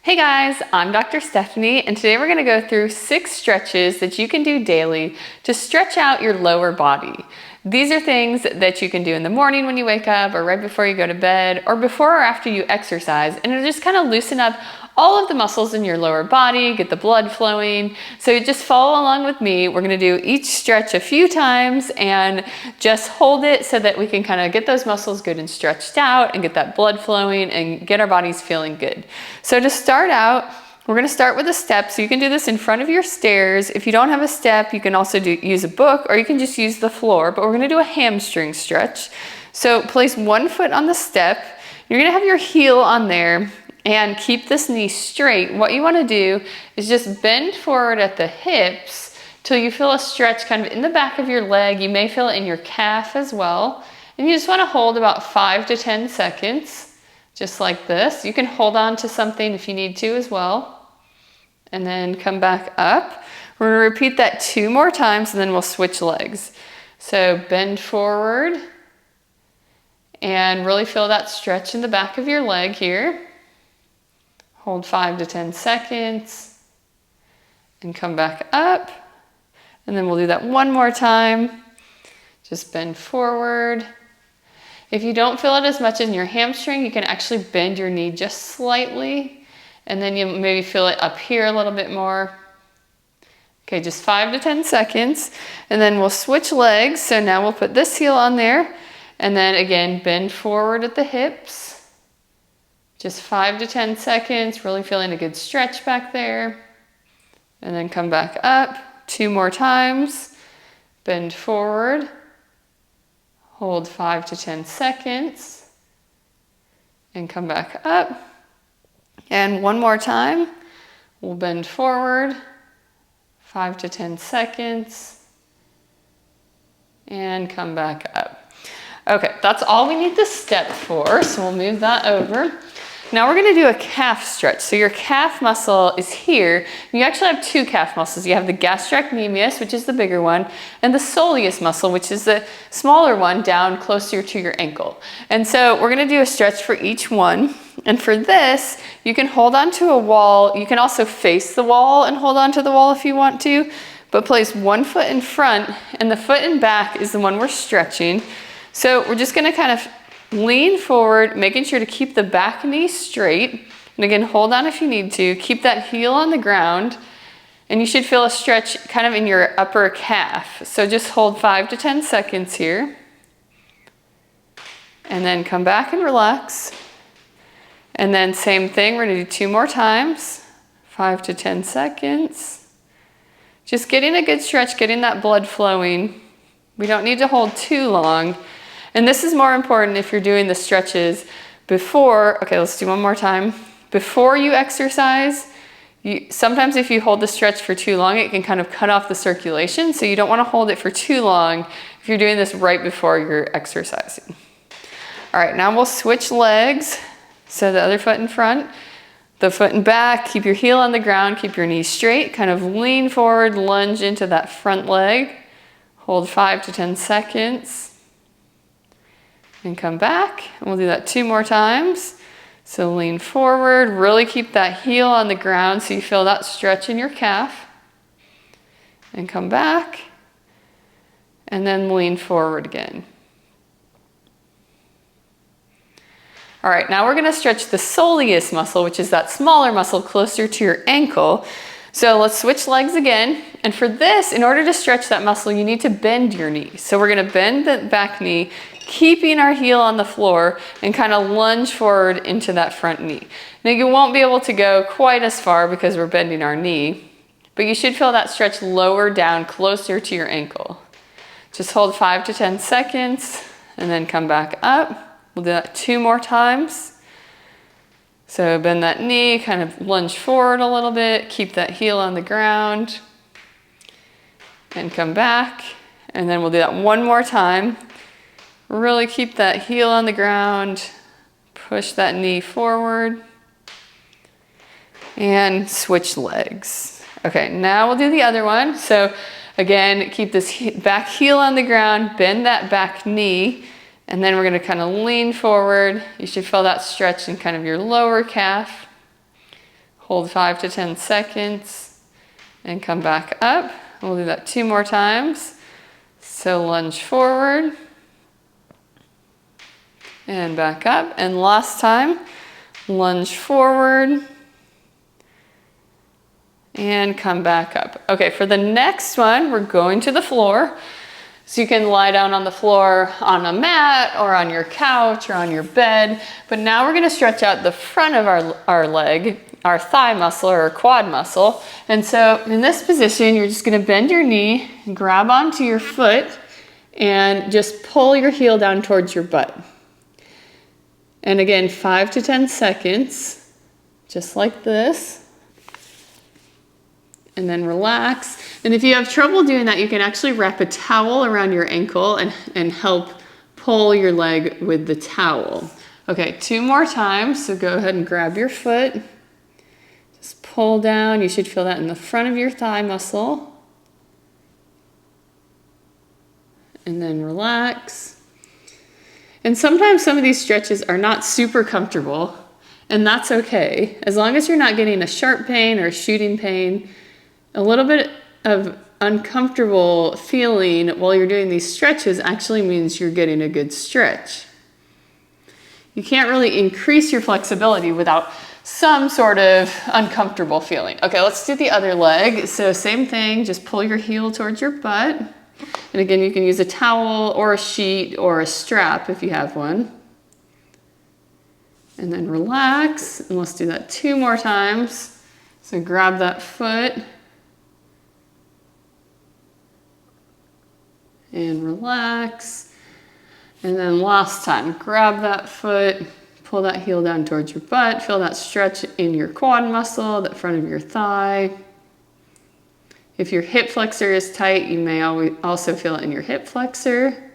Hey guys, I'm Dr. Stephanie, and today we're going to go through 6 stretches that you can do daily to stretch out your lower body. These are things that you can do in the morning when you wake up, or right before you go to bed, or before or after you exercise, and it'll just kind of loosen up all of the muscles in your lower body, get the blood flowing. So just follow along with me. We're going to do each stretch a few times and just hold it so that we can kind of get those muscles good and stretched out and get that blood flowing and get our bodies feeling good. So to start out, we're going to start with a step. So you can do this in front of your stairs. If you don't have a step, you can also use a book, or you can just use the floor, but we're going to do a hamstring stretch. So place one foot on the step. You're going to have your heel on there and keep this knee straight. What you want to do is just bend forward at the hips till you feel a stretch kind of in the back of your leg. You may feel it in your calf as well. And you just want to hold about 5 to 10 seconds, just like this. You can hold on to something if you need to as well. And then come back up. We're going to repeat that 2 more times, and then we'll switch legs. So bend forward and really feel that stretch in the back of your leg here. Hold 5 to 10 seconds and come back up. And then we'll do that one more time. Just bend forward. If you don't feel it as much in your hamstring, you can actually bend your knee just slightly. And then you maybe feel it up here a little bit more. Okay, just 5 to 10 seconds. And then we'll switch legs. So now we'll put this heel on there. And then again, bend forward at the hips. Just 5 to 10 seconds, really feeling a good stretch back there. And then come back up 2 more times. Bend forward. Hold 5 to 10 seconds. And come back up. And one more time. We'll bend forward. 5 to 10 seconds. And come back up. Okay, that's all we need the step for, so we'll move that over. Now we're going to do a calf stretch. So your calf muscle is here. You actually have 2 calf muscles. You have the gastrocnemius, which is the bigger one, and the soleus muscle, which is the smaller one down closer to your ankle. And so we're going to do a stretch for each one. And for this, you can hold onto a wall. You can also face the wall and hold onto the wall if you want to, but place one foot in front, and the foot in back is the one we're stretching. So we're just going to kind of lean forward, making sure to keep the back knee straight. And again, hold on if you need to. Keep that heel on the ground. And you should feel a stretch kind of in your upper calf. So just hold 5 to 10 seconds here. And then come back and relax. And then same thing, we're going to do 2 more times. 5 to 10 seconds. Just getting a good stretch, getting that blood flowing. We don't need to hold too long. And this is more important if you're doing the stretches before. Okay, let's do one more time. Before you exercise, sometimes if you hold the stretch for too long, it can kind of cut off the circulation. So you don't want to hold it for too long if you're doing this right before you're exercising. All right, now we'll switch legs. So the other foot in front, the foot in back, keep your heel on the ground, keep your knees straight, kind of lean forward, lunge into that front leg. Hold 5 to 10 seconds. And come back, and we'll do that 2 more times. So lean forward, really keep that heel on the ground so you feel that stretch in your calf. And come back, and then lean forward again. All right, now we're going to stretch the soleus muscle, which is that smaller muscle closer to your ankle. So let's switch legs again. And for this, in order to stretch that muscle, you need to bend your knee. So we're going to bend the back knee, keeping our heel on the floor, and kind of lunge forward into that front knee. Now you won't be able to go quite as far because we're bending our knee, but you should feel that stretch lower down closer to your ankle. Just hold 5 to 10 seconds and then come back up. We'll do that 2 more times. So bend that knee, kind of lunge forward a little bit, keep that heel on the ground, and come back. And then we'll do that 1 more time. Really keep that heel on the ground, push that knee forward, and switch legs. Okay, now we'll do the other one. So again, keep this back heel on the ground, bend that back knee, And then we're going to kind of lean forward. You should feel that stretch in kind of your lower calf. Hold 5 to 10 seconds and come back up. We'll do that 2 more times. So lunge forward and back up. And last time, lunge forward and come back up. Okay, for the next one, we're going to the floor. So you can lie down on the floor on a mat or on your couch or on your bed. But now we're gonna stretch out the front of our leg, our thigh muscle or quad muscle. And so in this position, you're just gonna bend your knee, grab onto your foot, and just pull your heel down towards your butt. And again, 5 to 10 seconds, just like this. And then relax. And if you have trouble doing that, you can actually wrap a towel around your ankle and help pull your leg with the towel. Okay, 2 more times. So go ahead and grab your foot. Just pull down. You should feel that in the front of your thigh muscle. And then relax. And sometimes some of these stretches are not super comfortable, and that's okay. As long as you're not getting a sharp pain or a shooting pain, a little bit of uncomfortable feeling while you're doing these stretches actually means you're getting a good stretch. You can't really increase your flexibility without some sort of uncomfortable feeling. Okay, let's do the other leg. So same thing, just pull your heel towards your butt. And again, you can use a towel or a sheet or a strap if you have one. And then relax, and let's do that 2 more times. So grab that foot. And relax. And then last time, grab that foot, pull that heel down towards your butt, feel that stretch in your quad muscle, that front of your thigh. If your hip flexor is tight, you may also feel it in your hip flexor.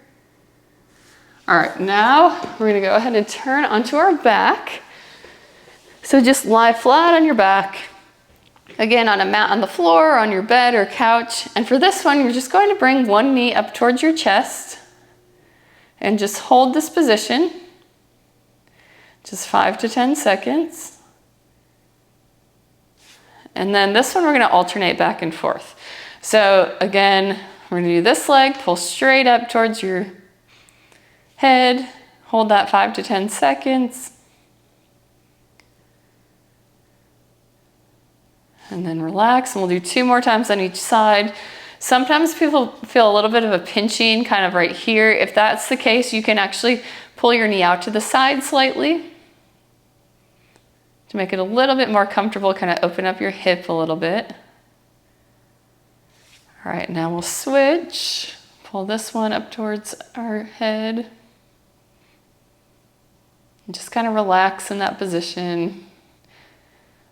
All right, now we're gonna go ahead and turn onto our back. So just lie flat on your back. Again, on a mat on the floor, on your bed or couch. And for this one, you're just going to bring one knee up towards your chest and just hold this position. Just 5 to 10 seconds. And then this one, we're gonna alternate back and forth. So again, we're gonna do this leg, pull straight up towards your head, hold that 5 to 10 seconds. And then relax, and we'll do 2 more times on each side. Sometimes people feel a little bit of a pinching kind of right here. If that's the case, you can actually pull your knee out to the side slightly to make it a little bit more comfortable, kind of open up your hip a little bit. All right, now we'll switch. Pull this one up towards our head. And just kind of relax in that position.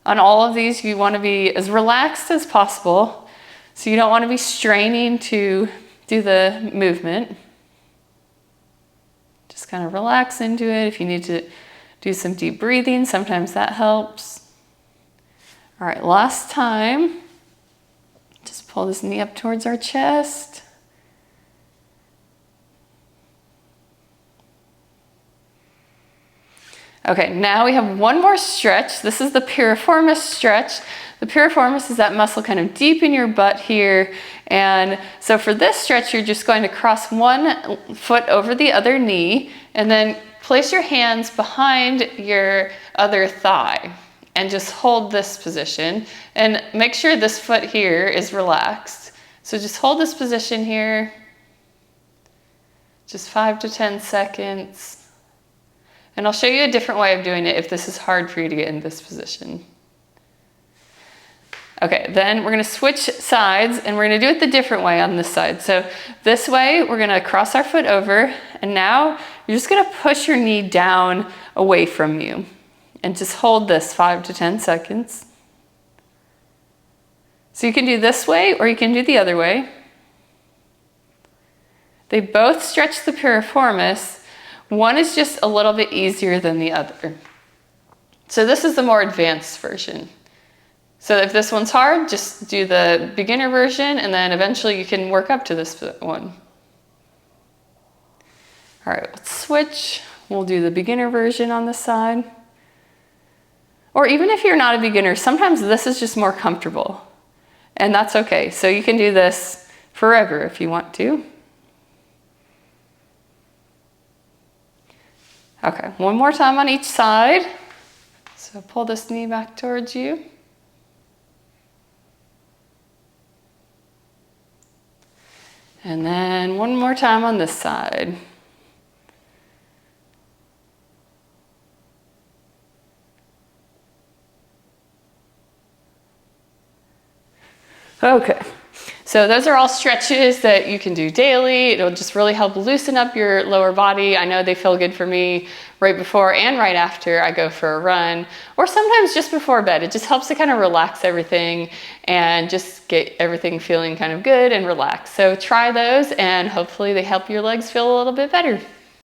On all of these, you want to be as relaxed as possible. So you don't want to be straining to do the movement. Just kind of relax into it. If you need to do some deep breathing, sometimes that helps. All right, last time. Just pull this knee up towards our chest. Okay, now we have one more stretch. This is the piriformis stretch. The piriformis is that muscle kind of deep in your butt here. And so for this stretch, you're just going to cross one foot over the other knee and then place your hands behind your other thigh and just hold this position and make sure this foot here is relaxed. So just hold this position here, just 5 to 10 seconds. And I'll show you a different way of doing it if this is hard for you to get in this position. Okay, then we're gonna switch sides and we're gonna do it the different way on this side. So this way, we're gonna cross our foot over, and now you're just gonna push your knee down away from you and just hold this 5 to 10 seconds. So you can do this way or you can do the other way. They both stretch the piriformis. One is just a little bit easier than the other. So this is the more advanced version. So if this one's hard, just do the beginner version and then eventually you can work up to this one. All right, let's switch. We'll do the beginner version on this side. Or even if you're not a beginner, sometimes this is just more comfortable, and that's okay. So you can do this forever if you want to. Okay, one more time on each side. So pull this knee back towards you. And then one more time on this side. Okay, so those are all stretches that you can do daily. It'll just really help loosen up your lower body. I know they feel good for me right before and right after I go for a run, or sometimes just before bed. It just helps to kind of relax everything and just get everything feeling kind of good and relaxed. So try those, and hopefully they help your legs feel a little bit better.